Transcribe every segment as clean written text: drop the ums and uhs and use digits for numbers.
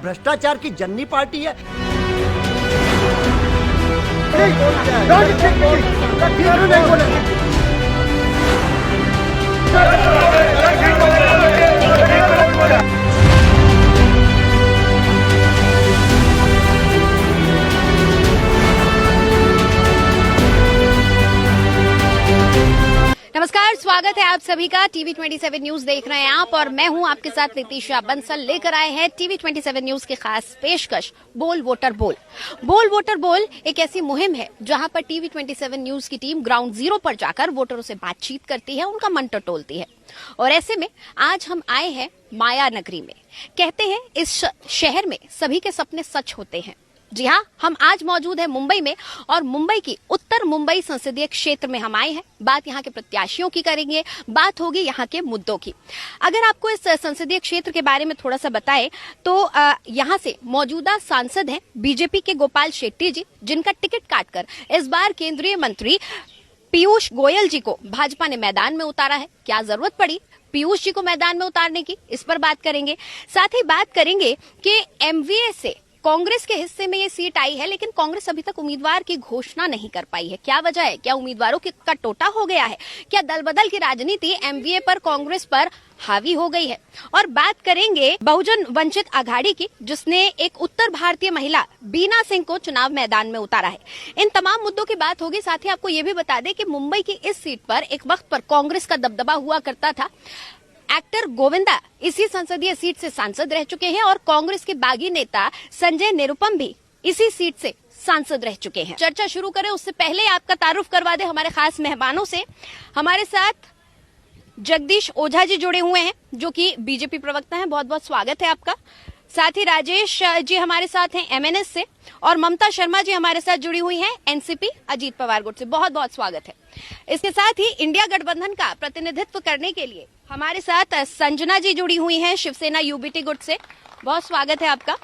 भ्रष्टाचार की जन्नी पार्टी है। नमस्कार, स्वागत है आप सभी का। टीवी 27 न्यूज देख रहे हैं आप और मैं हूं आपके साथ नितीशा बंसल। लेकर आए हैं टीवी 27 न्यूज की खास पेशकश बोल वोटर बोल। बोल वोटर बोल एक ऐसी मुहिम है जहां पर टीवी 27 न्यूज की टीम ग्राउंड जीरो पर जाकर वोटरों से बातचीत करती है, उनका मन टटोलती है। और ऐसे में आज हम आए हैं माया नगरी में। कहते हैं इस शहर में सभी के सपने सच होते हैं। जी हाँ, हम आज मौजूद हैं मुंबई में और मुंबई की उत्तर मुंबई संसदीय क्षेत्र में हम आए हैं। बात यहाँ के प्रत्याशियों की करेंगे, बात होगी यहाँ के मुद्दों की। अगर आपको इस संसदीय क्षेत्र के बारे में थोड़ा सा बताएं तो यहाँ से मौजूदा सांसद हैं बीजेपी के गोपाल शेट्टी जी, जिनका टिकट काटकर इस बार केंद्रीय मंत्री पीयूष गोयल जी को भाजपा ने मैदान में उतारा है। क्या जरूरत पड़ी पीयूष जी को मैदान में उतारने की, इस पर बात करेंगे। साथ ही बात करेंगे कि एमवीए से कांग्रेस के हिस्से में ये सीट आई है, लेकिन कांग्रेस अभी तक उम्मीदवार की घोषणा नहीं कर पाई है। क्या वजह है? क्या उम्मीदवारों का टोटा हो गया है? क्या दल बदल की राजनीति एमवीए पर, कांग्रेस पर हावी हो गई है? और बात करेंगे बहुजन वंचित आघाड़ी की, जिसने एक उत्तर भारतीय महिला बीना सिंह को चुनाव मैदान में उतारा है। इन तमाम मुद्दों की बात होगी। साथ ही आपको ये भी बता दें कि मुंबई की इस सीट पर एक वक्त पर कांग्रेस का दबदबा हुआ करता था। एक्टर गोविंदा इसी संसदीय सीट से सांसद रह चुके हैं और कांग्रेस के बागी नेता संजय निरुपम भी इसी सीट से सांसद रह चुके हैं। चर्चा शुरू करें उससे पहले आपका तारुफ करवा दे हमारे खास मेहमानों से। हमारे साथ जगदीश ओझा जी जुड़े हुए हैं, जो कि बीजेपी प्रवक्ता हैं। बहुत बहुत स्वागत है आपका। साथ ही राजेश जी हमारे साथ हैं एमएनएस से और ममता शर्मा जी हमारे साथ जुड़ी हुई हैं एनसीपी अजीत पवार गुट से। बहुत बहुत स्वागत है। इसके साथ ही इंडिया गठबंधन का प्रतिनिधित्व करने के लिए हमारे साथ संजना जी जुड़ी हुई हैं शिवसेना यूबीटी गुट से। बहुत स्वागत है आपका।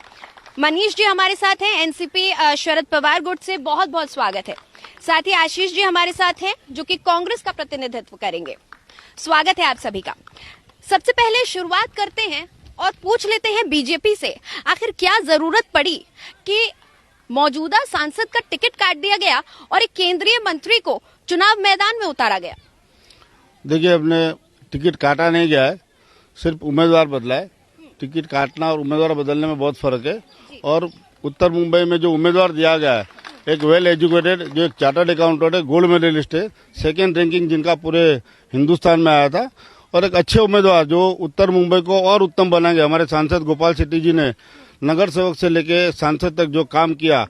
मनीष जी हमारे साथ हैं एनसीपी शरद पवार गुट से। बहुत बहुत स्वागत है। साथ ही आशीष जी हमारे साथ हैं, जो कि कांग्रेस का प्रतिनिधित्व करेंगे। स्वागत है आप सभी का। सबसे पहले शुरुआत करते हैं और पूछ लेते हैं बीजेपी से, आखिर क्या जरूरत पड़ी कि मौजूदा सांसद का टिकट काट दिया गया और एक केंद्रीय मंत्री को चुनाव मैदान में उतारा गया? देखिए, अपने टिकट काटा नहीं गया है, सिर्फ उम्मीदवार बदला है। टिकट काटना और उम्मीदवार बदलने में बहुत फर्क है। और उत्तर मुंबई में जो उम्मीदवार दिया गया है, एक वेल एजुकेटेड, जो एक चार्टर्ड अकाउंटेंट है, गोल्ड मेडलिस्ट है, सेकेंड रैंकिंग जिनका पूरे हिंदुस्तान में आया था, और एक अच्छे उम्मीदवार जो उत्तर मुंबई को और उत्तम बनाएंगे। हमारे सांसद गोपाल शेट्टी जी ने नगर सेवक से लेके सांसद तक जो काम किया,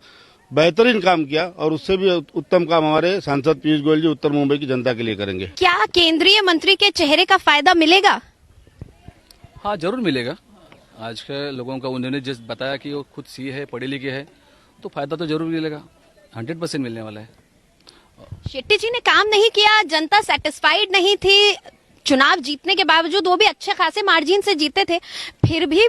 बेहतरीन काम किया, और उससे भी उत्तम काम हमारे सांसद पीयूष गोयल जी उत्तर मुंबई की जनता के लिए करेंगे। क्या केंद्रीय मंत्री के चेहरे का फायदा मिलेगा? हाँ, जरूर मिलेगा। आज के लोगों का उन्होंने जिस बताया कि वो खुद सी है, पढ़े लिखे है, तो फायदा तो जरूर मिलेगा। 100% मिलने वाला है। शेट्टी जी ने काम नहीं किया, जनता सेटिस्फाइड नहीं थी। चुनाव जीतने के बावजूद, वो भी अच्छे खासे मार्जिन से जीते थे, फिर भी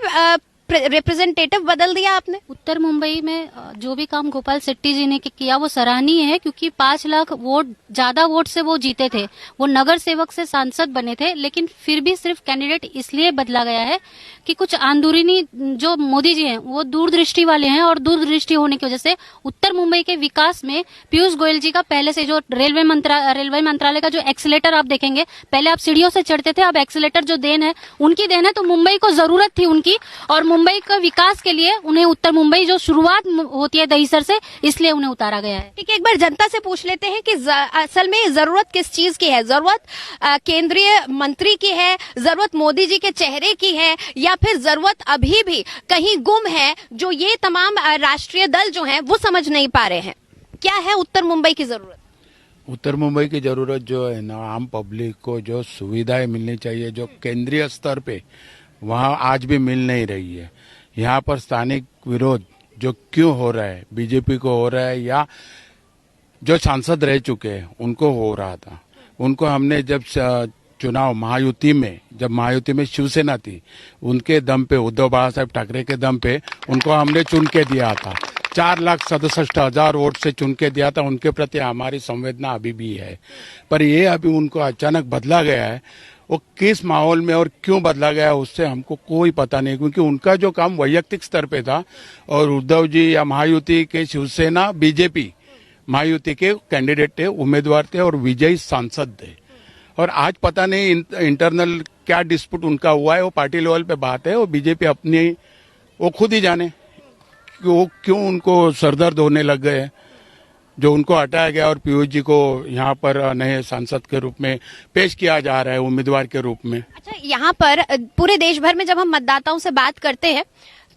रिप्रेजेंटेटिव बदल दिया आपने। उत्तर मुंबई में जो भी काम गोपाल शेट्टी जी ने किया वो सराहनीय है, क्योंकि 5 लाख वोट ज्यादा वोट से वो जीते थे। वो नगर सेवक से सांसद बने थे, लेकिन फिर भी सिर्फ कैंडिडेट इसलिए बदला गया है कि कुछ अंदरूनी जो मोदी जी हैं वो दूरदृष्टि वाले हैं, और दूरदृष्टि होने की वजह से उत्तर मुंबई के विकास में पीयूष गोयल जी का पहले से जो रेलवे मंत्रालय का जो एक्सीलेटर आप देखेंगे, पहले आप सीढ़ियों से चढ़ते थे, अब एक्सीलेटर जो देन है उनकी देन है। तो मुंबई को जरूरत थी उनकी, और मुंबई के विकास के लिए उन्हें उत्तर मुंबई जो शुरुआत होती है दहीसर से, इसलिए उन्हें उतारा गया है। ठीक है, एक बार जनता से पूछ लेते हैं कि असल में जरूरत किस चीज की है? जरूरत केंद्रीय मंत्री की है, जरूरत मोदी जी के चेहरे की है, या फिर जरूरत अभी भी कहीं गुम है, जो ये तमाम राष्ट्रीय दल जो हैं वो समझ नहीं पा रहे हैं? क्या है उत्तर मुंबई की जरूरत? उत्तर मुंबई की जरूरत जो है ना, आम पब्लिक को जो सुविधाएं मिलनी चाहिए, जो केंद्रीय स्तर पे वहाँ आज भी मिल नहीं रही है। यहाँ पर स्थानिक विरोध जो क्यों हो रहा है, बीजेपी को हो रहा है या जो सांसद रह चुके हैं उनको हो रहा था। उनको हमने जब चुनाव महायुति में शिवसेना थी, उनके दम पे, उद्धव बाला साहब ठाकरे के दम पे उनको हमने चुन के दिया था। 4,67,000 वोट से चुन के दिया था। उनके प्रति हमारी संवेदना अभी भी है, पर ये अभी उनको अचानक बदला गया है। वो किस माहौल में और क्यों बदला गया उससे हमको कोई पता नहीं, क्योंकि उनका जो काम वैयक्तिक स्तर पे था और उद्धव जी या महायुति के शिवसेना बीजेपी महायुति के कैंडिडेट थे, उम्मीदवार थे और विजयी सांसद थे। और आज पता नहीं इंटरनल क्या डिस्प्यूट उनका हुआ है, वो पार्टी लेवल पे बात है, वो बीजेपी अपनी वो खुद ही जाने कि वो क्यों उनको सरदर्द होने लग गए, जो उनको हटाया गया और पीयूष जी को यहाँ पर नए सांसद के रूप में पेश किया जा रहा है उम्मीदवार के रूप में। अच्छा, यहाँ पर पूरे देश भर में जब हम मतदाताओं से बात करते हैं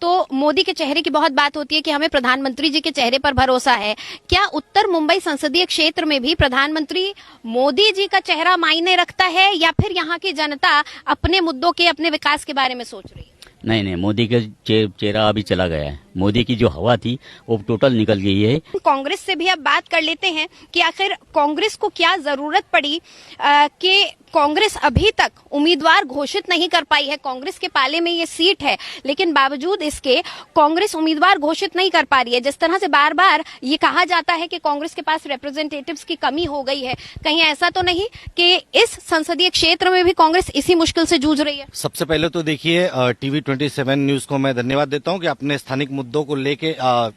तो मोदी के चेहरे की बहुत बात होती है कि हमें प्रधानमंत्री जी के चेहरे पर भरोसा है। क्या उत्तर मुंबई संसदीय क्षेत्र में भी प्रधानमंत्री मोदी जी का चेहरा मायने रखता है, या फिर यहाँ की जनता अपने मुद्दों के, अपने विकास के बारे में सोच रही है? नहीं, मोदी का चेहरा अभी चला गया है। मोदी की जो हवा थी वो टोटल निकल गई है। कांग्रेस से भी अब बात कर लेते हैं कि आखिर कांग्रेस को क्या जरूरत पड़ी कि कांग्रेस अभी तक उम्मीदवार घोषित नहीं कर पाई है। कांग्रेस के पाले में ये सीट है, लेकिन बावजूद इसके कांग्रेस उम्मीदवार घोषित नहीं कर पा रही है। जिस तरह से बार बार ये कहा जाता है कि कांग्रेस के पास रिप्रेजेंटेटिव्स की कमी हो गई है, कहीं ऐसा तो नहीं कि इस संसदीय क्षेत्र में भी कांग्रेस इसी मुश्किल से जूझ रही है? सबसे पहले तो देखिए, टीवी 27 न्यूज को मैं धन्यवाद देता हूं कि आपने स्थानिक मुद्दों को लेके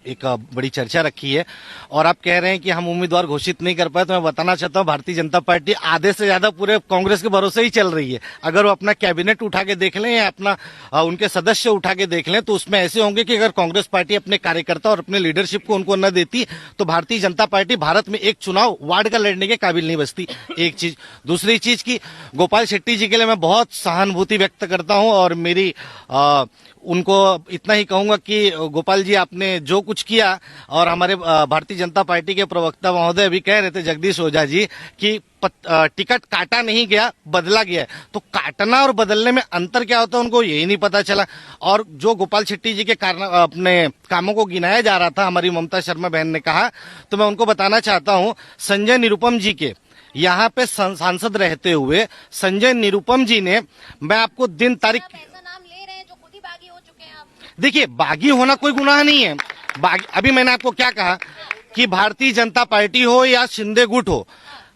एक बड़ी चर्चा रखी है। और आप कह रहे हैं कि हम उम्मीदवार घोषित नहीं कर पाए, तो मैं बताना चाहता हूं भारतीय जनता पार्टी आधे से ज्यादा पूरे कांग्रेस के भरोसे ही चल रही है। अगर वो अपना कैबिनेट उठा के देख लें या अपना उनके सदस्य उठा के देख लें, तो उसमें ऐसे होंगे कि अगर कांग्रेस पार्टी अपने कार्यकर्ता और अपने लीडरशिप को उनको न देती तो भारतीय जनता पार्टी भारत में एक चुनाव वार्ड का लड़ने के काबिल नहीं बचती। एक चीज। दूसरी चीज की गोपाल शेट्टी जी के लिए मैं बहुत सहानुभूति व्यक्त करता हूं और मेरी उनको इतना ही कहूंगा कि गोपाल जी, आपने जो कुछ किया, और हमारे भारतीय जनता पार्टी के प्रवक्ता महोदय भी कह रहे थे, जगदीश ओझा जी, कि टिकट काटा नहीं गया, बदला गया है। तो काटना और बदलने में अंतर क्या होता है उनको यही नहीं पता चला। और जो गोपाल शेट्टी जी के कारण अपने कामों को गिनाया जा रहा था, हमारी ममता शर्मा बहन ने कहा, तो मैं उनको बताना चाहता हूं, संजय निरुपम जी के यहाँ पे सांसद रहते हुए संजय निरुपम जी ने, मैं आपको दिन तारीख, देखिए बागी होना कोई गुनाह नहीं है। अभी मैंने आपको क्या कहा कि भारतीय जनता पार्टी हो या शिंदे गुट हो,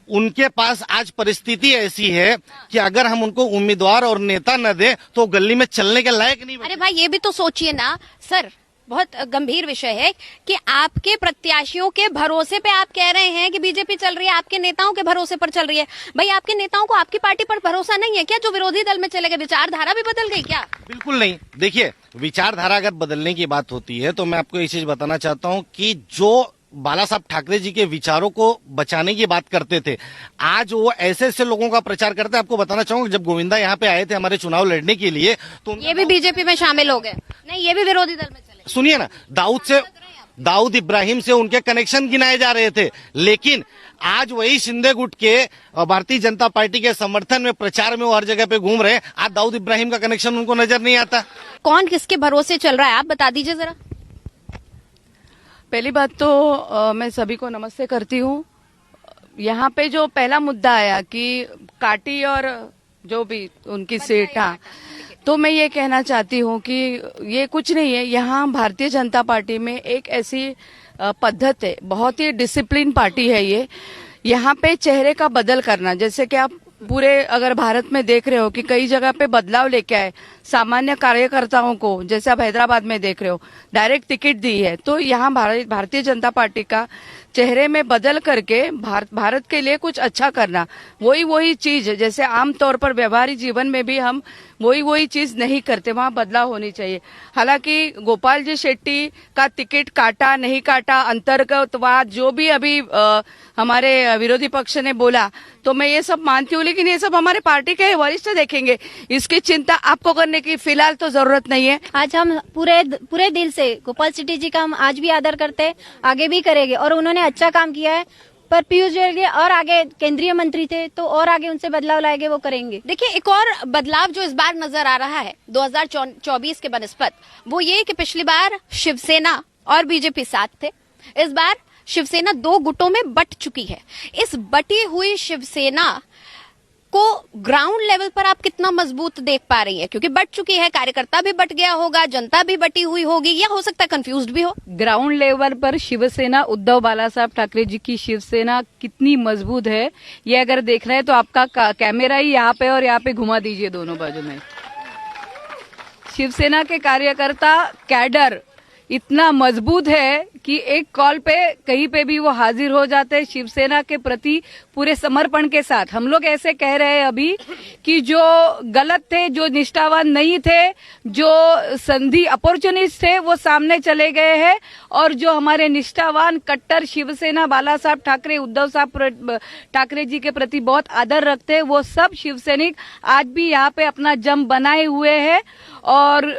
उनके पास आज परिस्थिति ऐसी है कि अगर हम उनको उम्मीदवार और नेता न दें तो गली में चलने के लायक नहीं। अरे भाई, ये भी तो सोचिए ना सर, बहुत गंभीर विषय है कि आपके प्रत्याशियों के भरोसे पे आप कह रहे हैं कि बीजेपी चल रही है, आपके नेताओं के भरोसे पर चल रही है। भाई, आपके नेताओं को आपकी पार्टी पर भरोसा नहीं है क्या, जो विरोधी दल में चले गए? विचारधारा भी बदल गई क्या? बिल्कुल नहीं। देखिए, विचारधारा अगर बदलने की बात होती है तो मैं आपको ये चीज बताना चाहता हूं कि जो बाला साहब ठाकरे जी के विचारों को बचाने की बात करते थे, आज वो ऐसे ऐसे लोगों का प्रचार करते हैं। आपको बताना चाहूंगा, जब गोविंदा यहाँ पे आए थे हमारे चुनाव लड़ने के लिए, तो ये भी बीजेपी में शामिल हो गए? नहीं, ये भी विरोधी दल में चले। सुनिए ना, दाऊद इब्राहिम से उनके कनेक्शन गिनाए जा रहे थे, लेकिन आज वही शिंदे गुट के भारतीय जनता पार्टी के समर्थन में प्रचार में वो हर जगह पे घूम रहे हैं। आज दाऊद इब्राहिम का कनेक्शन उनको नजर नहीं आता। कौन किसके भरोसे चल रहा है, आप बता दीजिए जरा। पहली बात तो मैं सभी को नमस्ते करती हूँ। यहाँ पे जो पहला मुद्दा आया कि काटी और जो भी उनकी सीट, हाँ, तो मैं ये कहना चाहती हूँ कि ये कुछ नहीं है। यहाँ भारतीय जनता पार्टी में एक ऐसी पद्धत है, बहुत ही डिसिप्लिन पार्टी है ये। यहाँ पे चेहरे का बदल करना, जैसे कि आप पूरे अगर भारत में देख रहे हो कि कई जगह पे बदलाव लेके आए, सामान्य कार्यकर्ताओं को, जैसे आप हैदराबाद में देख रहे हो, डायरेक्ट टिकट दी है। तो यहाँ भारतीय जनता पार्टी का चेहरे में बदल करके भारत के लिए कुछ अच्छा करना, वही चीज, जैसे आमतौर पर व्यवहारिक जीवन में भी हम वही चीज नहीं करते, वहाँ बदलाव होनी चाहिए। हालांकि गोपाल जी शेट्टी का टिकट काटा नहीं काटा, अंतर्गतवाद जो भी अभी हमारे विरोधी पक्ष ने बोला, तो मैं ये सब मानती हूँ, लेकिन ये सब हमारे पार्टी के वरिष्ठ देखेंगे। इसकी चिंता आपको करने की फिलहाल तो जरूरत नहीं है। आज हम पूरे दिल से गोपाल शेट्टी जी का हम आज भी आदर करते हैं, आगे भी करेंगे, और उन्होंने अच्छा काम किया है। पर पीयूष गोयल और आगे केंद्रीय मंत्री थे, तो और आगे उनसे बदलाव लाएंगे, वो करेंगे। देखिए, एक और बदलाव जो इस बार नजर आ रहा है 2024 के बनस्पत, वो ये कि पिछली बार शिवसेना और बीजेपी साथ थे, इस बार शिवसेना 2 गुटों में बट चुकी है। इस बटी हुई शिवसेना को ग्राउंड लेवल पर आप कितना मजबूत देख पा रही हैं? क्योंकि बट चुकी है, कार्यकर्ता भी बट गया होगा, जनता भी बटी हुई होगी, या हो सकता है कंफ्यूज्ड भी हो। ग्राउंड लेवल पर शिवसेना, उद्धव बाला साहब ठाकरे जी की शिवसेना कितनी मजबूत है, ये अगर देख रहे हैं तो आपका कैमरा ही यहाँ पे और यहाँ पे घुमा दीजिए दोनों बाजू में। शिवसेना के कार्यकर्ता कैडर इतना मजबूत है कि एक कॉल पे कहीं पे भी वो हाजिर हो जाते हैं शिवसेना के प्रति पूरे समर्पण के साथ। हम लोग ऐसे कह रहे हैं अभी कि जो गलत थे, जो निष्ठावान नहीं थे, जो संधि अपॉर्चुनिस्ट थे, वो सामने चले गए हैं, और जो हमारे निष्ठावान कट्टर शिवसेना बाला साहब ठाकरे, उद्धव साहब ठाकरे जी के प्रति बहुत आदर रखते हैं, वो सब शिवसैनिक आज भी यहाँ पे अपना जम बनाए हुए हैं और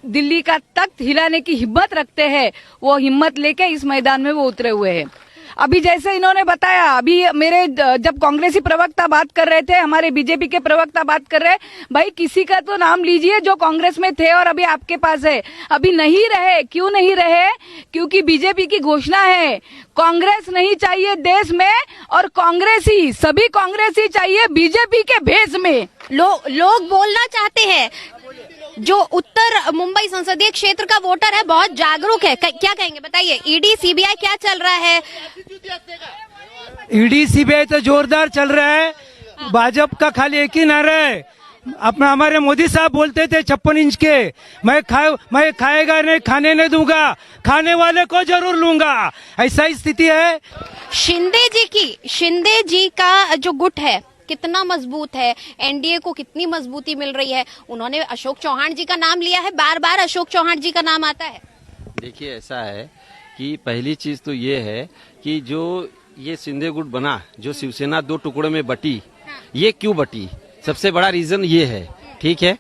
दिल्ली का तख्त हिलाने की हिम्मत रखते हैं। वो हिम्मत लेके इस मैदान में वो उतरे हुए हैं। अभी जैसे इन्होंने बताया, अभी मेरे जब कांग्रेसी प्रवक्ता बात कर रहे थे, हमारे बीजेपी के प्रवक्ता बात कर रहे हैं, भाई किसी का तो नाम लीजिए जो कांग्रेस में थे और अभी आपके पास है। अभी नहीं रहे, क्यों नहीं रहे? क्योंकि बीजेपी की घोषणा है, कांग्रेस नहीं चाहिए देश में, और कांग्रेसी, सभी कांग्रेसी चाहिए बीजेपी के भेष में। लोग बोलना चाहते हैं, जो उत्तर मुंबई संसदीय क्षेत्र का वोटर है बहुत जागरूक है, क्या कहेंगे बताइए? ईडी सीबीआई क्या चल रहा है? ईडी सीबीआई तो जोरदार चल रहा है। भाजपा का खाली एक ही नारा है, अपना हमारे मोदी साहब बोलते थे 56 इंच के, मैं खाएगा नहीं, खाने नहीं दूंगा, खाने वाले को जरूर लूंगा, ऐसा ही स्थिति है। शिंदे जी का जो गुट है कितना मजबूत है, एनडीए को कितनी मजबूती मिल रही है? उन्होंने अशोक चौहान जी का नाम लिया है, बार बार अशोक चौहान जी का नाम आता है। देखिए ऐसा है कि पहली चीज तो ये है कि जो ये शिंदे गुट बना, जो शिवसेना दो टुकड़ों में बटी, ये क्यों बटी? सबसे बड़ा रीजन ये है, ठीक है,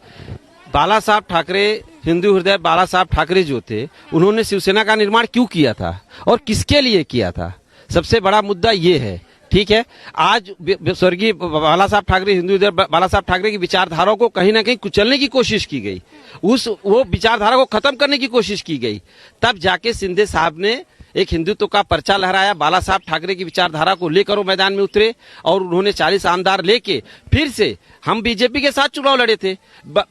बाला साहब ठाकरे, हिंदू हृदय बाला साहब ठाकरे जो थे, उन्होंने शिवसेना का निर्माण क्यों किया था और किसके लिए किया था? सबसे बड़ा मुद्दा ये है, ठीक है। आज स्वर्गीय बाला साहब ठाकरे, हिंदू हृदय बाला साहब ठाकरे की विचारधारा को कहीं ना कहीं कुचलने की कोशिश की गई, वो विचारधारा को खत्म करने की कोशिश की गई। तब जाके शिंदे साहब ने एक हिंदुत्व का पर्चा लहराया, बाला साहब ठाकरे की विचारधारा को लेकर वो मैदान में उतरे और उन्होंने 40 आमदार लेके फिर से, हम बीजेपी के साथ चुनाव लड़े थे,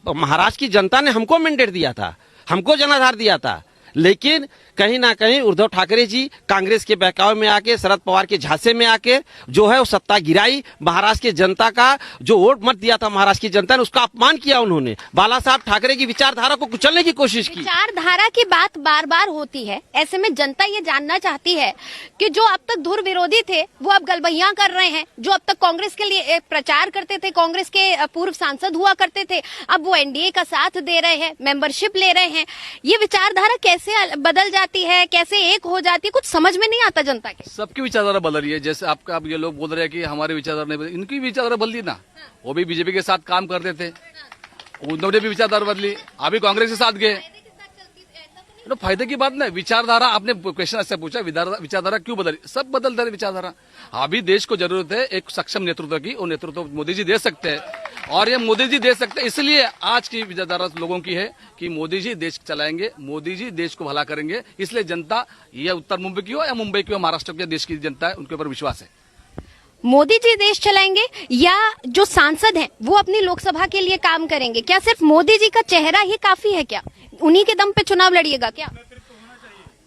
महाराष्ट्र की जनता ने हमको मैंडेट दिया था, हमको जनाधार दिया था, लेकिन कहीं ना कहीं उद्धव ठाकरे जी कांग्रेस के बहकावे में आके, शरद पवार के झांसे में आके जो है वो सत्ता गिराई। महाराष्ट्र की जनता का जो वोट मत दिया था महाराष्ट्र की जनता ने, उसका अपमान किया उन्होंने, बाला साहब ठाकरे की विचारधारा को कुचलने की कोशिश की। विचारधारा की बात बार बार होती है, ऐसे में जनता ये जानना चाहती है कि जो अब तक धुर विरोधी थे वो अब गलबैया कर रहे हैं, जो अब तक कांग्रेस के लिए प्रचार करते थे, कांग्रेस के पूर्व सांसद हुआ करते थे, अब वो एनडीए का साथ दे रहे हैं, मेंबरशिप ले रहे हैं। ये विचारधारा कैसे बदल जाती है, कैसे एक हो जाती है, कुछ समझ में नहीं आता जनता के। सबकी विचारधारा बदल रही है। जैसे आपका अब ये लोग बोल रहे हैं कि हमारी विचारधारा नहीं बदली, इनकी विचारधारा बदली ना, वो भी बीजेपी के साथ काम करते थे, उन्होंने भी विचारधारा बदली, अभी कांग्रेस के साथ गए। तो फायदे की बात नहीं, विचारधारा, आपने क्वेश्चन ऐसे पूछा विचारधारा क्यों बदली? सब बदल रही विचारधारा। अभी देश को जरूरत है एक सक्षम नेतृत्व की, और नेतृत्व मोदी जी दे सकते हैं, और ये मोदी जी दे सकते हैं। इसलिए आज की विचारधारा लोगों की है कि मोदी जी देश चलाएंगे, मोदी जी देश को भला करेंगे। इसलिए जनता, ये उत्तर मुंबई की हो या मुंबई की हो, महाराष्ट्र के देश की जनता है, उनके ऊपर विश्वास है। मोदी जी देश चलाएंगे या जो सांसद हैं वो अपनी लोकसभा के लिए काम करेंगे? क्या सिर्फ मोदी जी का चेहरा ही काफी है? क्या उन्हीं के दम पे चुनाव लड़िएगा? क्या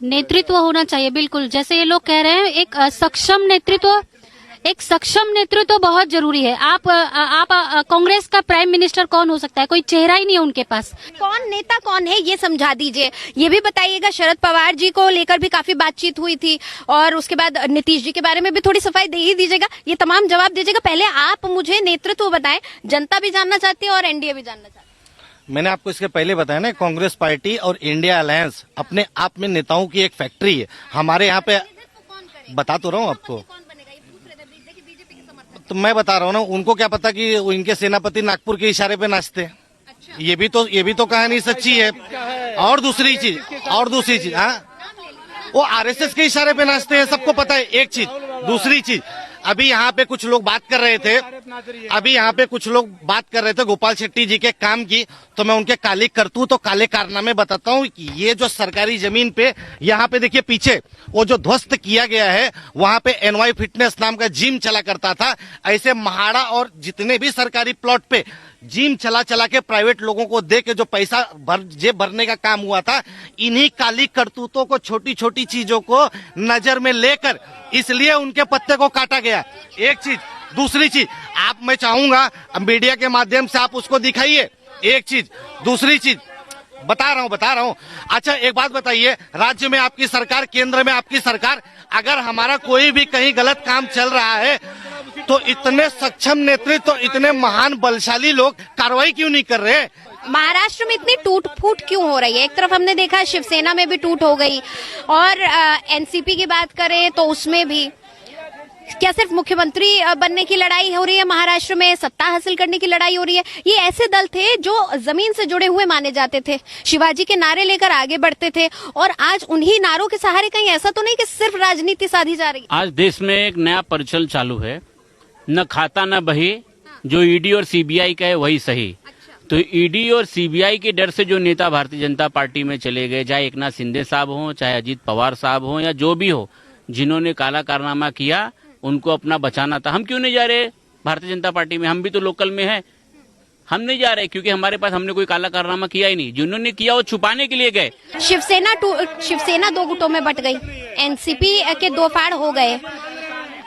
नेतृत्व होना चाहिए? बिल्कुल, जैसे ये लोग कह रहे हैं, एक सक्षम नेतृत्व बहुत जरूरी है। आप कांग्रेस का प्राइम मिनिस्टर कौन हो सकता है? कोई चेहरा ही नहीं है उनके पास। कौन नेता कौन है ये समझा दीजिए। ये भी बताइएगा, शरद पवार जी को लेकर भी काफी बातचीत हुई थी, और उसके बाद नीतीश जी के बारे में भी थोड़ी सफाई दे ही दीजिएगा। ये तमाम जवाब दीजिएगा। पहले आप मुझे नेतृत्व बताएं, जनता भी जानना चाहती है और एनडीए भी जानना चाहती है। मैंने आपको इसके पहले बताया ना, कांग्रेस पार्टी और इंडिया अलायंस अपने आप में नेताओं की एक फैक्ट्री है। हमारे यहाँ पे बता तो रहा हूँ आपको, तो मैं बता रहा हूँ ना, उनको क्या पता कि इनके सेनापति नागपुर के इशारे पे नाचते हैं। अच्छा। ये भी तो कहानी सच्ची है। और दूसरी चीज, हाँ, वो आरएसएस के इशारे पे नाचते हैं, सबको पता है। एक चीज, दूसरी चीज, अभी यहाँ पे कुछ लोग बात कर रहे थे गोपाल शेट्टी जी के काम की, तो मैं उनके काले करतूत और काले कारनामे बताता हूँ। ये जो सरकारी जमीन पे यहाँ पे देखिए पीछे वो जो ध्वस्त किया गया है, वहां पे एनवाई फिटनेस नाम का जिम चला करता था। ऐसे महाड़ा और जितने भी सरकारी प्लॉट पे जिम चला के प्राइवेट लोगों को दे के जो पैसा जेब भरने का काम हुआ था, इन्हीं काली करतूतों को, छोटी छोटी चीजों को नजर में लेकर इसलिए उनके पत्ते को काटा गया। एक चीज। दूसरी चीज, मैं चाहूंगा मीडिया के माध्यम से आप उसको दिखाइए। एक चीज। दूसरी चीज बता रहा हूं। अच्छा एक बात बताइए, राज्य में आपकी सरकार, केंद्र में आपकी सरकार, अगर हमारा कोई भी कहीं गलत काम चल रहा है तो इतने सक्षम नेतृत्व, इतने महान बलशाली लोग कार्रवाई क्यों नहीं कर रहे? महाराष्ट्र में इतनी टूट फूट क्यों हो रही है? एक तरफ हमने देखा शिवसेना में भी टूट हो गई, और एनसीपी की बात करें तो उसमें भी क्या सिर्फ मुख्यमंत्री बनने की लड़ाई हो रही है महाराष्ट्र में, सत्ता हासिल करने की लड़ाई हो रही है? ये ऐसे दल थे जो जमीन से जुड़े हुए माने जाते थे, शिवाजी के नारे लेकर आगे बढ़ते थे, और आज उन्हीं नारों के सहारे कहीं ऐसा तो नहीं कि सिर्फ राजनीति साधी जा रही है? आज देश में एक नया परिचल चालू है, न खाता न बही, जो ईडी और सीबीआई का है वही सही। तो ईडी और सीबीआई के डर से जो नेता भारतीय जनता पार्टी में चले गए, चाहे एकनाथ शिंदे साहब हो, चाहे अजीत पवार साहब हो, या जो भी हो, जिन्होंने काला कारनामा किया, उनको अपना बचाना था। हम क्यों नहीं जा रहे भारतीय जनता पार्टी में? हम भी तो लोकल में हैं। हम नहीं जा रहे क्योंकि हमारे पास, हमने कोई काला कारनामा किया ही नहीं। जिन्होंने किया वो छुपाने के लिए गए। शिवसेना दो गुटों में बट गई, एनसीपी के दो फाड़ हो गए।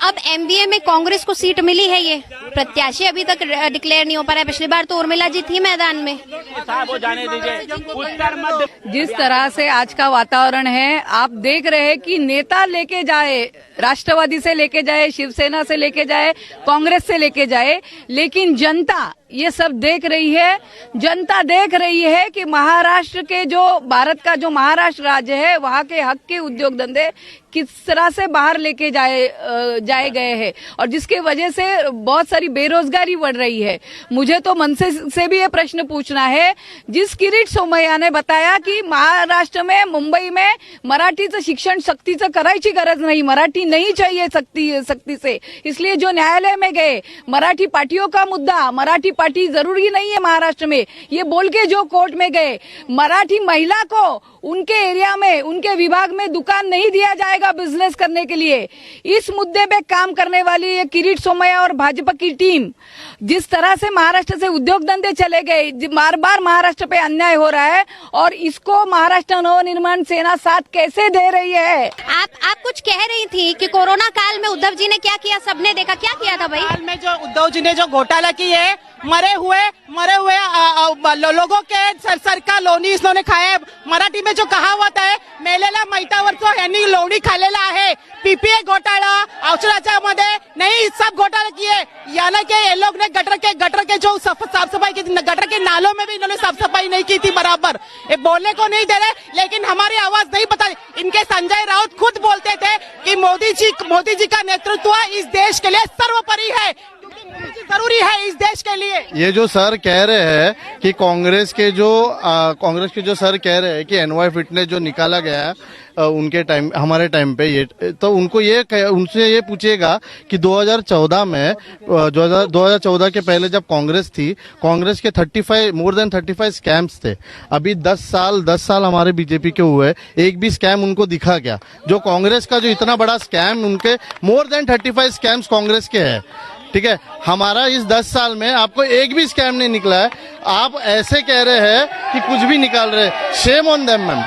अब एमबीए में कांग्रेस को सीट मिली है, ये प्रत्याशी अभी तक डिक्लेयर नहीं हो पा रहा है। पिछली बार तो उर्मिला जी थी मैदान में। वो जाने दीजिए। उत्तर मध्य जिस तरह से आज का वातावरण है, आप देख रहे हैं कि नेता लेके जाए, राष्ट्रवादी से लेके जाए, शिवसेना से लेके जाए, कांग्रेस से लेके जाए, लेकिन जनता ये सब देख रही है। जनता देख रही है कि महाराष्ट्र के, जो भारत का जो महाराष्ट्र राज्य है, वहाँ के हक के उद्योग धंधे किस तरह से बाहर लेके जाए गए हैं, और जिसके वजह से बहुत सारी बेरोजगारी बढ़ रही है। मुझे तो मन से भी ये प्रश्न पूछना है, जिस किरीट सोमय्या ने बताया कि महाराष्ट्र में, मुंबई में मराठीचं शिक्षण सक्तीचं करायची गरज नाही, मराठी नहीं चाहिए सख्ती से, इसलिए जो न्यायालय में गए, मराठी पार्टियों का मुद्दा, मराठी पार्टी जरूरी नहीं है महाराष्ट्र में, ये बोल के जो कोर्ट में गए, मराठी महिला को उनके एरिया में, उनके विभाग में दुकान नहीं दिया जाएगा बिजनेस करने के लिए। इस मुद्दे पे काम करने वाली ये किरीट सोमय्या और भाजपा की टीम, जिस तरह से महाराष्ट्र से उद्योग धंधे चले गए, बार बार महाराष्ट्र पे अन्याय हो रहा है, और इसको महाराष्ट्र नवनिर्माण सेना साथ कैसे दे रही है? आप कुछ कह रही थी कि कोरोना काल में उद्धव जी ने क्या किया, सबने देखा। क्या किया था भाई? काल में जो उद्धव जी ने जो घोटाला किए, मरे हुए लोगों के सर का लोणी इन्होंने खाया। मराठी में जो कहावत है, मेलेला मैतावरचो यांनी लोणी खालेला आहे। पीपीए घोटाला, औषधाच्या मध्ये नहीं, सब घोटाला किए। यानी कि ये लोग ने गटर के जो साफ सफाई की थी, गटर के नालों में भी इन्होंने साफ सफाई नहीं की थी बराबर। ये बोलने को नहीं दे रहे, लेकिन हमारी आवाज नहीं बता। इनके संजय राउत खुद बोलते थे कि मोदी जी का नेतृत्व इस देश के लिए सर्वोपरि है, जरूरी है इस देश के लिए। ये जो सर कह रहे हैं कि कांग्रेस के जो सर कह रहे हैं कि एनवाई फिटनेस जो निकाला गया उनके टाइम, हमारे टाइम पे, ये तो उनसे ये पूछेगा कि 2014 में 2014 के पहले जब कांग्रेस थी, कांग्रेस के मोर देन 35 स्कैम्स थे। अभी 10 साल हमारे बीजेपी के हुए, एक भी स्कैम उनको दिखा क्या? जो कांग्रेस का जो इतना बड़ा स्कैम, उनके मोर देन 35 स्कैम्स कांग्रेस के हैं। ठीक है, हमारा इस 10 साल में आपको एक भी स्कैम नहीं निकला है। आप ऐसे कह रहे हैं कि कुछ भी निकाल रहे हैं। Shame on them ma'am.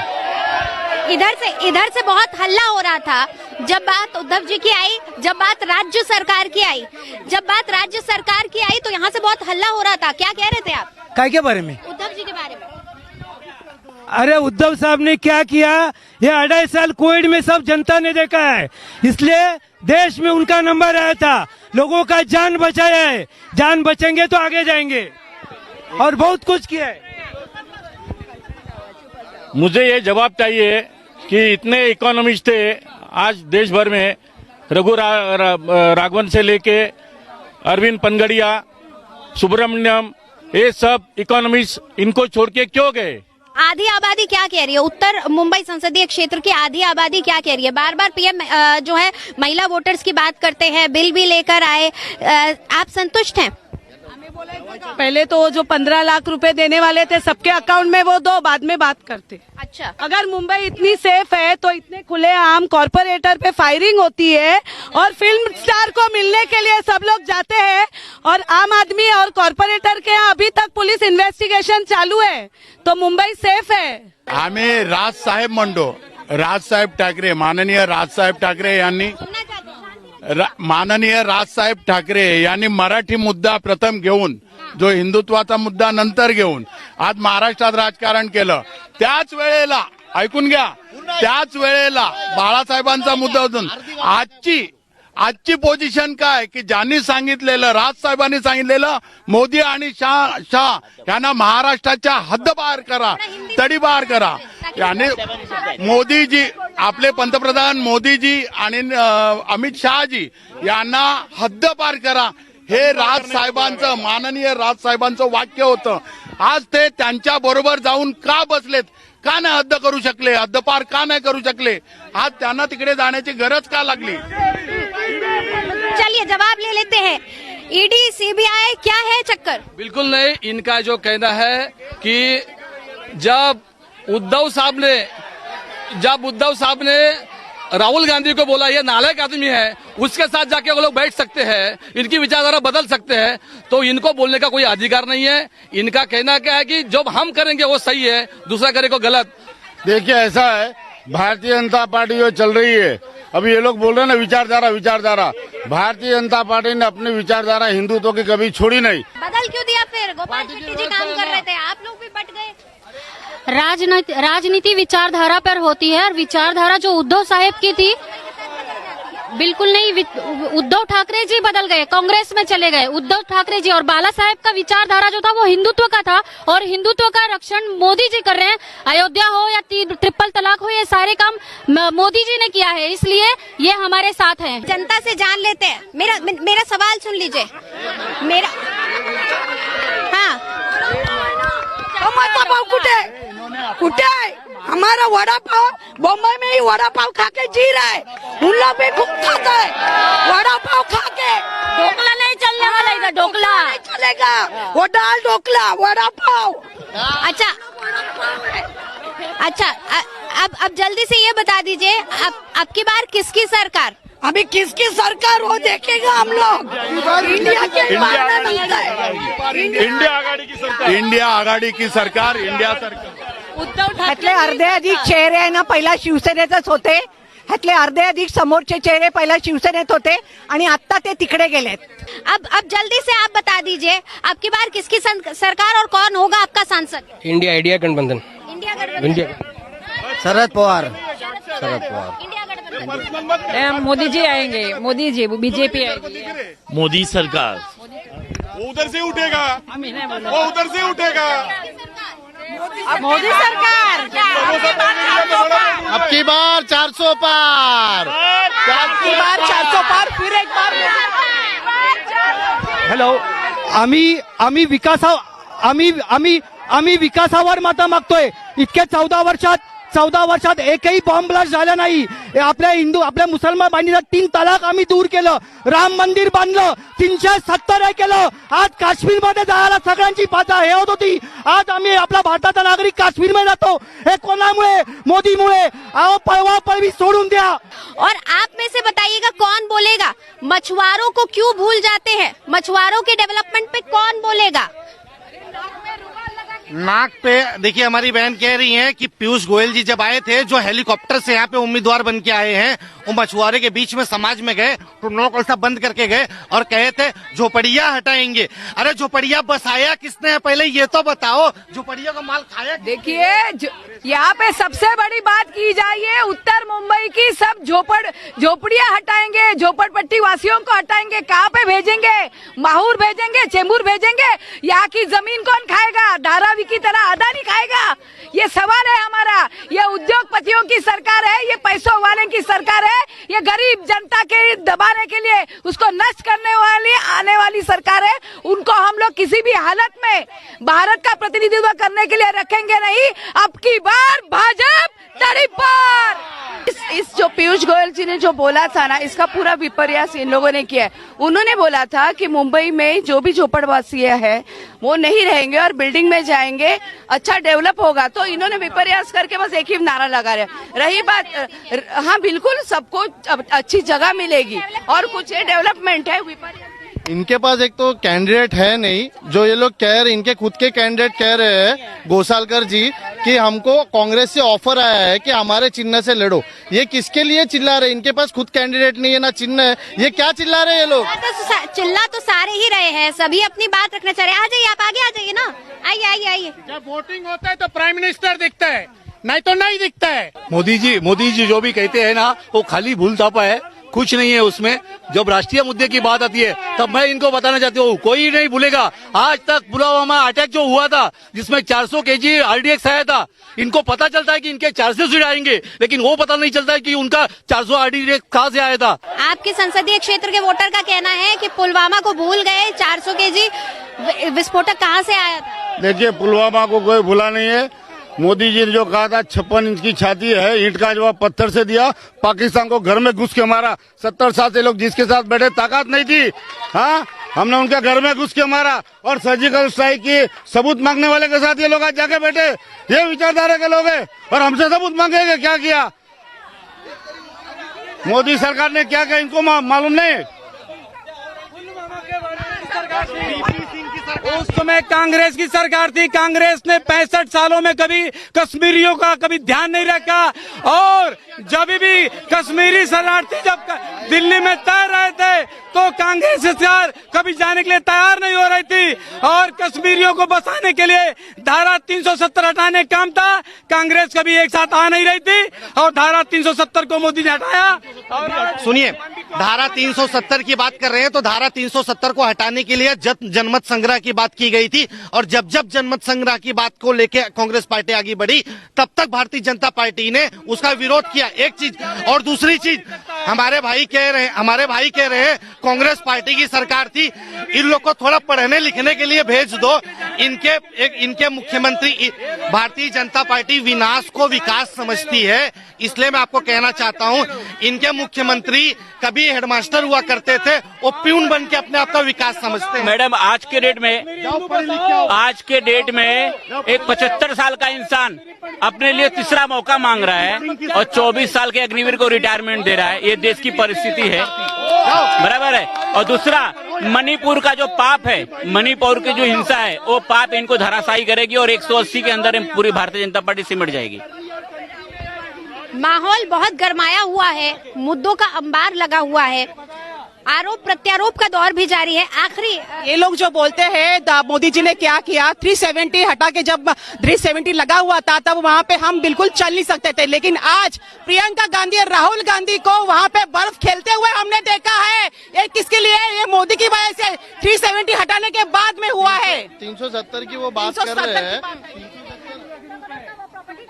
इधर से बहुत हल्ला हो रहा था जब बात उद्धव जी की आई, जब बात राज्य सरकार की आई, तो यहाँ से बहुत हल्ला हो रहा था। क्या कह रहे थे आप? काय के बारे में? उद्धव जी के बारे में। अरे उद्धव साहब ने क्या किया? ये 2.5 साल कोविड में सब जनता ने देखा है, इसलिए देश में उनका नंबर आया था। लोगों का जान बचाया है, जान बचेंगे तो आगे जाएंगे, और बहुत कुछ किया है। मुझे ये जवाब चाहिए कि इतने इकोनॉमिस्ट थे आज देश भर में, रघु राघवन से लेके अरविंद पनगड़िया, सुब्रमण्यम, ये सब इकोनॉमिस्ट, इनको छोड़ के क्यों गए? आधी आबादी क्या कह रही है? उत्तर मुंबई संसदीय क्षेत्र की आधी आबादी क्या कह रही है? बार बार पीएम जो है महिला वोटर्स की बात करते हैं, बिल भी लेकर आए, आप संतुष्ट हैं? पहले तो जो 15 लाख रुपए देने वाले थे सबके अकाउंट में वो दो, बाद में बात करते। अच्छा, अगर मुंबई इतनी सेफ है तो इतने खुले आम कॉर्पोरेटर पे फायरिंग होती है और फिल्म स्टार को मिलने के लिए सब लोग जाते हैं और आम आदमी और कॉर्पोरेटर के यहाँ अभी तक पुलिस इन्वेस्टिगेशन चालू है, तो मुंबई सेफ है। आम्ही राजसाहेब म्हणतो, राजसाहेब ठाकरे, माननीय राजसाहेब ठाकरे यांनी माननीय राजसाहेब ठाकरे यांनी मराठी मुद्दा प्रथम घेऊन, जो हिंदुत्वाचा मुद्दा नंतर घेऊन आज महाराष्ट्रात राजकारण केलं. त्याच वेळेला ऐकून घ्या, त्याच वेळेला बाळासाहेबांचा मुद्दा होता. आजची पोझिशन काय की ज्यांनी सांगितलेलं, राजसाहेबांनी सांगितलेलं, मोदी आणि शाह यांना महाराष्ट्राच्या हद्दपार करा, तडीपार करा. याने मोदीजी, आपले पंतप्रधान मोदीजी आणि अमित शहाजी यांना हद्दपार करा, हे राजसाहेबांचं, माननीय राजसाहेबांचं वाक्य होतं. आज ते त्यांच्या बरोबर जाऊन का बसलेत? का नाही हद्द करू शकले? हद्दपार का नाही करू शकले? आज त्यांना तिकडे जाण्याची गरज का लागली? चलिए जवाब ले लेते हैं. ईडी सीबीआई क्या है चक्कर? बिल्कुल नहीं. इनका जो कहना है कि जब उद्धव साहब ने राहुल गांधी को बोला ये नालायक आदमी है, उसके साथ जाके वो लोग बैठ सकते हैं, इनकी विचारधारा बदल सकते हैं, तो इनको बोलने का कोई अधिकार नहीं है. इनका कहना क्या है कि जो हम करेंगे वो सही है, दूसरा करेगा गलत. देखिए ऐसा है, भारतीय जनता पार्टी जो चल रही है, अभी ये लोग बोल रहे हैं ना विचारधारा, भारतीय जनता पार्टी ने अपनी विचारधारा हिंदुत्व की कभी छोड़ी नहीं. बदल क्यों दिया फिर? गोपाल शेट्टी जी काम कर रहे थे, आप लोग भी बट गए. राजनीति विचारधारा पर होती है और विचारधारा जो उद्धव साहब की थी बिल्कुल नहीं. उद्धव ठाकरे जी बदल गए, कांग्रेस में चले गए. उद्धव ठाकरे जी और बाला साहेब का विचारधारा जो था वो हिंदुत्व का था और हिंदुत्व का रक्षण मोदी जी कर रहे हैं. अयोध्या हो या ट्रिपल तलाक हो, ये सारे काम मोदी जी ने किया है, इसलिए ये हमारे साथ हैं. जनता से जान लेते हैं. मेरा सवाल सुन लीजिए. मेरा भाव कुठे है? हमारा वड़ा पाव बम्बई में ही वड़ा पाव खा के जी रहा है. उन लोग भी खूब खाता है वड़ा पाव खा के. ढोकला नहीं चलने वाला इधर, ढोकला नहीं चलेगा, वो दाल ढोकला वड़ा पाव. अच्छा, अब जल्दी से ये बता दीजिए, अब की बार किसकी सरकार? अभी किसकी सरकार वो देखेगा हम लोग. इंडिया के बारे में मिलता है. इंडिया आघाडी की सरकार, इंडिया सरकार. ह्यातले अर्धे अधिक चेहरे आहे ना पहिला शिवसेनेचेच होते. ह्यातले अर्धे अधिक समोरचे चेहरे पहिला शिवसेनेत होते आणि आता ते तिकडे गेलेत. अब जल्दी से आप बता दीजिए, आपकी बार किसकी सरकार और कौन होगा आपका सांसद? इंडिया गठबंधन. शरद पवार. मोदी जी आएंगे, मोदी जी, बीजेपी आएगी. मोदी सरकार. वो उधर से उठेगा, वो उधर से उठेगा. मोदी सरकार. अब की बार 400 पार. आपकी बार 400 पार, फिर एक बार. हॅलो, आम्ही विकासावर मतं मागतोय. इतक्या 14 वर्षात एकही बॉम्ब ब्लास्ट झाला नाही. आपल्या मुसलमान बांधीला 3 तलाक आम्ही दूर केलं, राम मंदिर बांधलं, 370 हे केलं. आज काश्मीरमध्ये जायला सगळ्यांची पाचा हे होत होती. आज आम्ही आपला भारताचा नागरिक काश्मीरमध्ये जातो. हे कोणामुळे? मोदीमुळे. आओ पळवा पळवी सोडून द्या. और आप में से बताइएगा कौन बोलेगा? मछुआरों को क्यों भूल जाते हैं? मछुआरों के डेवलपमेंट पे कौन बोलेगा? नाक पे देखिए, हमारी बहन कह रही हैं कि पीयूष गोयल जी जब आए थे, जो हेलीकॉप्टर से यहाँ पे उम्मीदवार बन के आए हैं, वो मछुआरे के बीच में समाज में गए तो नौ कलसा बंद करके गए और कहे थे झोपड़ियां हटाएंगे. अरे झोपड़ियां बसाया किसने है पहले ये तो बताओ. झोपड़ियों का माल खाया. देखिए, यहाँ पे सबसे बड़ी बात की जाए, उत्तर मुंबई की सब झोपड़ियां हटाएंगे, झोपड़पट्टी वासियों को हटाएंगे. कहाँ पे भेजेंगे? माहौर भेजेंगे, चेंबूर भेजेंगे. यहाँ की जमीन कौन खाएगा? धारावी की तरह अदानी खाएगा? ये सवाल है हमारा. गया। ये उद्योगपतियों की सरकार है, ये पैसों वाले की सरकार है, ये गरीब जनता के दबाने के लिए, उसको नष्ट करने वाली आने वाली सरकार है। उनको हम लोग किसी भी हालत में भारत का प्रतिनिधित्व करने के लिए रखेंगे नहीं। अब की बार भाजपा तड़ी पार। इस जो पीयूष गोयल जी ने जो बोला था ना, इसका पूरा विपर्यास इन लोगों ने किया है। उन्होंने बोला था कि मुंबई में जो भी झोपड़वासी है वो नहीं रहेंगे और बिल्डिंग में जाएंगे, अच्छा डेवलप होगा। तो इन्होंने विपर्यास करके बस एक ही नारा लगा रहे। रही बात, हाँ बिल्कुल सबको अच्छी जगह मिलेगी और कुछ डेवलपमेंट है। इनके पास एक तो कैंडिडेट है नहीं, जो ये लोग कह रहे, इनके खुद के कैंडिडेट कह रहे हैं गोसालकर जी कि हमको कांग्रेस से ऑफर आया है कि हमारे चिन्ह से लड़ो। ये किसके लिए चिल्ला रहे? इनके पास खुद कैंडिडेट नहीं है ना चिन्ह है, ये क्या चिल्ला रहे हैं ये लोग? चिल्ला तो सारे ही रहे हैं, सभी अपनी बात रखना चाह रहे हैं। आ जाइए, आप आगे आ जाइए ना, आइए आइए आइए। जब वोटिंग होता है तो प्राइम मिनिस्टर दिखता है, नहीं तो नहीं दिखता है। मोदी जी जो भी कहते हैं ना, वो खाली भूल थापा है, कुछ नहीं है उसमें। जब राष्ट्रीय मुद्दे की बात आती है तब मैं इनको बताना चाहती हूँ, कोई नहीं भूलेगा आज तक पुलवामा अटैक जो हुआ था, जिसमें 400 kg RDX आया था। इनको पता चलता है कि इनके 400 सीट आएंगे, लेकिन वो पता नहीं चलता है कि उनका 400 RDX कहाँ से आया था। आपके संसदीय क्षेत्र के वोटर का कहना है कि पुलवामा को भूल गए, 400 kg विस्फोटक कहाँ से आया था? देखिए, पुलवामा को कोई भूला नहीं है। मोदी जी ने जो कहा था 56 इंच की छाती है, ईंट का जवाब पत्थर से दिया। पाकिस्तान को घर में घुस के मारा। 70 साल से लोग जिसके साथ बैठे ताकत नहीं थी, हाँ, हमने उनके घर में घुस के मारा। और सर्जिकल स्ट्राइक की सबूत मांगने वाले के साथ ये लोग आज जाके बैठे। ये विचारधारा के लोग हैं और हमसे सबूत मांगेंगे। क्या किया मोदी सरकार ने, क्या किया इनको मालूम नहीं। उस समय कांग्रेस की सरकार थी, कांग्रेस ने 65 सालों में कभी कश्मीरियों का कभी ध्यान नहीं रखा। और जब भी कश्मीरी शरणार्थी जब दिल्ली में तैर रहे थे तो कांग्रेस सरकार कभी जाने के लिए तैयार नहीं हो रही थी। और कश्मीरियों को बसाने के लिए धारा 370 हटाने का काम था, कांग्रेस कभी एक साथ आ नहीं रही थी और धारा 370 को मोदी ने हटाया। और सुनिए, धारा 370 की बात कर रहे हैं तो धारा 370 को हटाने के लिए जनमत संग्रह की बात की गई थी। और जब जब जनमत संग्रह की बात को लेकर कांग्रेस पार्टी आगे बढ़ी, तब तक भारतीय जनता पार्टी ने उसका विरोध किया। एक चीज और दूसरी चीज, हमारे भाई कह रहे हैं कांग्रेस पार्टी की सरकार थी। इन लोग को थोड़ा पढ़ने लिखने के लिए भेज दो। इनके मुख्यमंत्री, भारतीय जनता पार्टी विनाश को विकास समझती है, इसलिए मैं आपको कहना चाहता हूं, इनके मुख्यमंत्री कभी हेडमास्टर हुआ करते थे, वो प्यून बन के अपने आप का विकास समझते हैं। मैडम, आज के डेट में एक 75 साल का इंसान अपने लिए तीसरा मौका मांग रहा है और 24 साल के अग्निवीर को रिटायरमेंट दे रहा है। ये देश की परिस्थिति है, बराबर है। और दूसरा, मणिपुर का जो पाप है, मणिपुर की जो हिंसा है, वो पाप इनको धराशायी करेगी और 180 के अंदर पूरी भारतीय जनता पार्टी सिमट जाएगी। माहौल बहुत गरमाया हुआ है, मुद्दों का अंबार लगा हुआ है, आरोप प्रत्यारोप का दौर भी जारी है। आखिरी ये लोग जो बोलते हैं मोदी जी ने क्या किया, 370 हटा के जब 370 लगा हुआ था तब वहाँ पे हम बिल्कुल चल नहीं सकते थे, लेकिन आज प्रियंका गांधी और राहुल गांधी को वहाँ पे बर्फ खेलते हुए हमने देखा है। ये किसके लिए? ये मोदी की वजह से 370 हटाने के बाद में हुआ है। 370 की वो बात कर रहे हैं।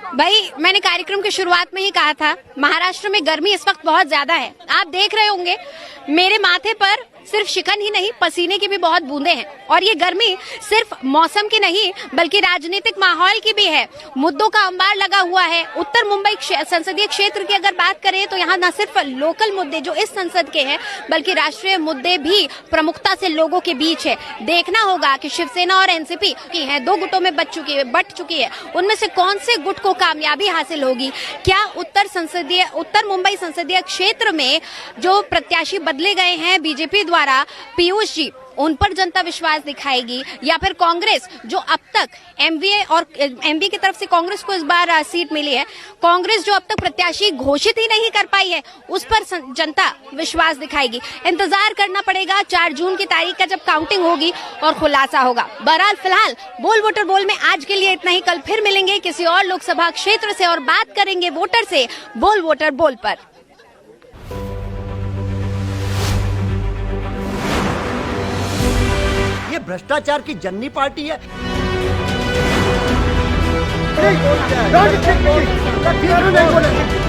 भाई, मैंने कार्यक्रम की शुरुआत में ही कहा था, महाराष्ट्र में गर्मी इस वक्त बहुत ज्यादा है। आप देख रहे होंगे मेरे माथे पर सिर्फ शिकन ही नहीं, पसीने की भी बहुत बूंदे हैं। और ये गर्मी सिर्फ मौसम की नहीं बल्कि राजनीतिक माहौल की भी है। मुद्दों का अंबार लगा हुआ है। उत्तर मुंबई संसदीय क्षेत्र की अगर बात करें तो यहाँ न सिर्फ लोकल मुद्दे जो इस संसद के हैं, बल्कि राष्ट्रीय मुद्दे भी प्रमुखता से लोगों के बीच है। देखना होगा कि शिवसेना और एनसीपी की है, 2 गुटों में बट चुकी है। उनमें से कौन से गुट को कामयाबी हासिल होगी? क्या उत्तर मुंबई संसदीय क्षेत्र में जो प्रत्याशी बदले गए हैं बीजेपी द्वारा, पीयूष जी, उन पर जनता विश्वास दिखाएगी, या फिर कांग्रेस जो अब तक एमवीए और एमपी की तरफ से कांग्रेस को इस बार सीट मिली है, कांग्रेस जो अब तक प्रत्याशी घोषित ही नहीं कर पाई है, उस पर जनता विश्वास दिखाएगी? इंतजार करना पड़ेगा 4 जून की तारीख का, जब काउंटिंग होगी और खुलासा होगा। बहरहाल फिलहाल बोल वोटर बोल में आज के लिए इतना ही। कल फिर मिलेंगे किसी और लोकसभा क्षेत्र से और बात करेंगे वोटर से बोल वोटर बोल पर। ये भ्रष्टाचार की जन्नी पार्टी है। नहीं बोलेंगे।